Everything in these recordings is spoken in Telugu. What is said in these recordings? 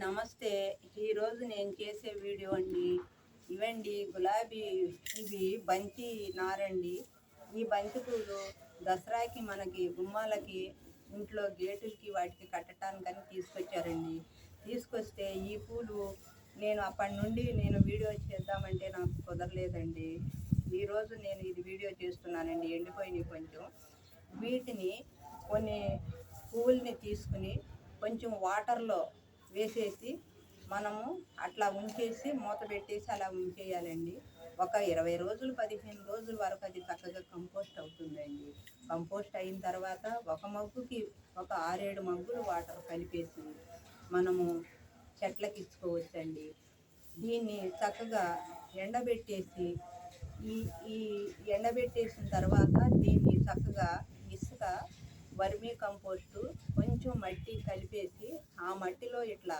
నమస్తే. ఈరోజు నేను చేసే వీడియో అండి. ఇవండి గులాబీ, ఇవి బంతి నారండి. ఈ బంతి పూలు దసరాకి మనకి గుమ్మాలకి, ఇంట్లో గేటులకి వాటికి కట్టడానికని తీసుకొచ్చారండి. తీసుకొస్తే ఈ పూలు నేను అప్పటి నుండి వీడియో చేద్దామంటే నాకు కుదరలేదండి. ఈరోజు నేను ఇది వీడియో చేస్తున్నానండి. ఎండిపోయినాయి కొంచెం. వీటిని కొన్ని పువ్వుల్ని తీసుకుని కొంచెం వాటర్లో వేసేసి మనము అట్లా ఉంచేసి మూత పెట్టేసి అలా ఉంచేయాలండి. ఒక 20 రోజులు 15 రోజుల వరకు అది చక్కగా కంపోస్ట్ అవుతుందండి. కంపోస్ట్ అయిన తర్వాత ఒక మగ్గుకి ఒక 6-7 మగ్గులు వాటర్ కలిపేసి మనము చెట్లకి ఇచ్చుకోవచ్చండి. దీన్ని చక్కగా ఎండబెట్టేసి ఈ ఈ ఎండబెట్టేసిన తర్వాత దీన్ని చక్కగా ఇసుక, వర్మీ కంపోస్టు, కొంచెం మట్టి కలిపేసి ఆ మట్టిలో ఇట్లా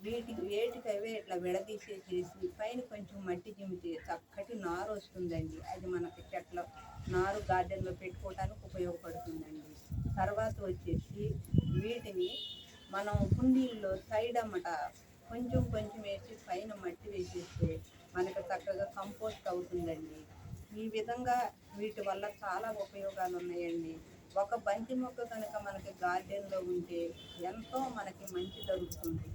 వేటికవే ఇట్లా విడదీసేసేసి పైన కొంచెం మట్టి చిమితే చక్కటి నారు వస్తుందండి. అది మనకి చెట్ల నారు గార్డెన్లో పెట్టుకోవడానికి ఉపయోగపడుతుందండి. తర్వాత వచ్చేసి వీటిని మనం కుండీల్లో సైడ్ అమ్మట కొంచెం కొంచెం వేసి పైన మట్టి వేసేస్తే మనకు చక్కగా కంపోస్ట్ అవుతుందండి. ఈ విధంగా వీటి వల్ల చాలా ఉపయోగాలు ఉన్నాయండి. ఒక బంతి మొక్క కనుక మనకి గార్డెన్లో ఉంటే ఎంతో మనకి మంచి జరుగుతుంది.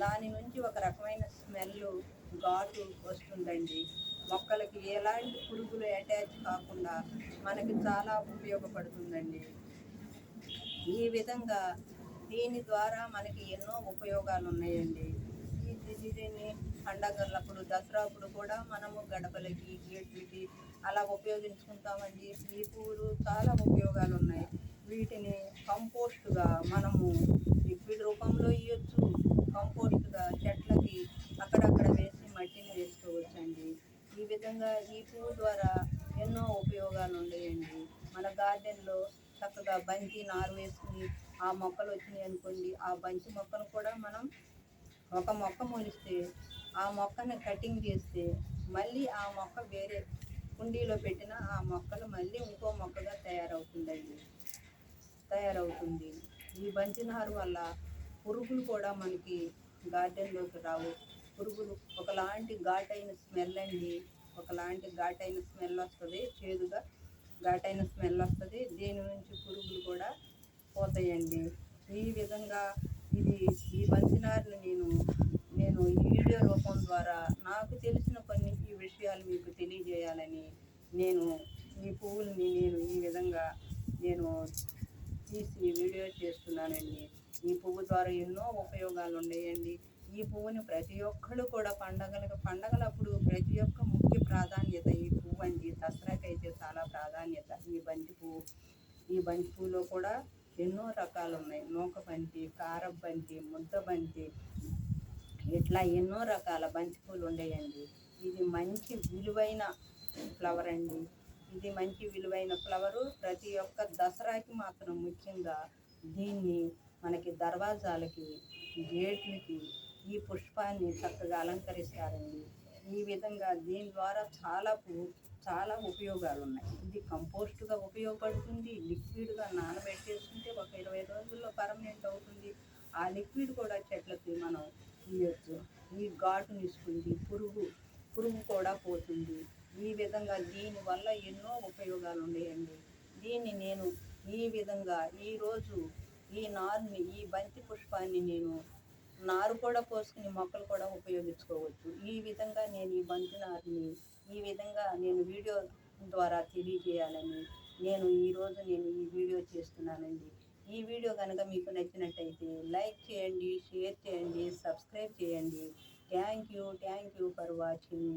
దాని నుంచి ఒక రకమైన స్మెల్, ఘాటు వస్తుందండి. మొక్కలకి ఎలాంటి పురుగులు అటాచ్ కాకుండా మనకి చాలా ఉపయోగపడుతుందండి. ఈ విధంగా దీని ద్వారా మనకి ఎన్నో ఉపయోగాలు ఉన్నాయండి. దీన్ని పండగలప్పుడు, దసరా అప్పుడు కూడా మనము గడపలకి, గేట్లకి అలా ఉపయోగించుకుంటామండి. ఈ పువ్వులు చాలా ఉపయోగాలు ఉన్నాయి. వీటిని కంపోస్టుగా మనము లిక్విడ్ రూపంలో ఇవ్వచ్చు. కంపోస్టుగా చెట్లకి అక్కడక్కడ వేసి మట్టిని వేసుకోవచ్చండి. ఈ విధంగా ఈ పువ్వు ద్వారా ఎన్నో ఉపయోగాలు ఉన్నాయండి. మన గార్డెన్లో చక్కగా బంతి నారు వేసుకుని ఆ మొక్కలు వచ్చినాయి అనుకోండి, ఆ బంతి మొక్కను కూడా మనం ఒక మొక్క మొలిస్తే ఆ మొక్కని కటింగ్ చేస్తే మళ్ళీ ఆ మొక్క వేరే కుండీలో పెట్టిన ఆ మొక్కలు మళ్ళీ ఇంకో మొక్కగా తయారవుతుంది. ఈ బంతి నారు వల్ల పురుగులు కూడా మనకి గార్డెన్లోకి రావు. పురుగులు ఒకలాంటి ఘాటైన స్మెల్ అండి. ఒకలాంటి ఘాటైన స్మెల్ వస్తుంది, చేదుగా ఘాటైన స్మెల్ వస్తుంది. దీని నుంచి పురుగులు కూడా పోతాయండి. ఈ విధంగా ఈ బంతి నారుని నేను ఈ వీడియో రూపం ద్వారా నాకు తెలిసిన కొన్ని ఈ విషయాలు మీకు తెలియజేయాలని ఈ పువ్వుల్ని ఈ విధంగా తీసి వీడియో చేస్తున్నానండి. ఈ పువ్వు ద్వారా ఎన్నో ఉపయోగాలు ఉన్నాయండి. ఈ పువ్వుని ప్రతి ఒక్కళ్ళు కూడా పండగలప్పుడు ప్రతి ఒక్క ముఖ్య ప్రాధాన్యత ఈ పువ్వు అండి. దసరాకైతే చాలా ప్రాధాన్యత ఈ బంతి పువ్వులో కూడా ఎన్నో రకాలు ఉన్నాయి. నూక బంతి, కారపు బంతి, ముద్ద బంతి, ఇట్లా ఎన్నో రకాల బంతి పూలు ఉన్నాయండి. ఇది మంచి విలువైన ఫ్లవర్ అండి. ఇది మంచి విలువైన ఫ్లవరు. ప్రతి ఒక్క దసరాకి మాత్రం ముఖ్యంగా దీన్ని మనకి దర్వాజాలకి, గేట్లకి ఈ పుష్పాన్ని చక్కగా అలంకరిస్తారండి. ఈ విధంగా దీని ద్వారా చాలా ఉపయోగాలు ఉన్నాయి. ఇది కంపోస్ట్గా ఉపయోగపడుతుంది. లిక్విడ్గా నానబెట్టేసుకుంటే ఒక 20 రోజుల్లో పర్మనెంట్ అవుతుంది. ఆ లిక్విడ్ కూడా చెట్లకి మనం ఇవ్వచ్చు. ఈ ఘాటుని ఇస్తుంది. పురుగు కూడా పోతుంది. ఈ విధంగా దీనివల్ల ఎన్నో ఉపయోగాలు ఉన్నాయండి. దీన్ని నేను ఈ విధంగా ఈరోజు ఈ నారుని, ఈ బంతి పుష్పాన్ని నారు కూడా పోసుకుని మొక్కలు కూడా ఉపయోగించుకోవచ్చు. ఈ విధంగా ఈ బంతి నారుని ఈ విధంగా వీడియో ద్వారా తెలియజేయాలని ఈరోజు ఈ వీడియో చేస్తున్నానండి. ఈ వీడియో కనుక మీకు నచ్చినట్టయితే లైక్ చేయండి, షేర్ చేయండి, సబ్స్క్రైబ్ చేయండి. Thank you for watching.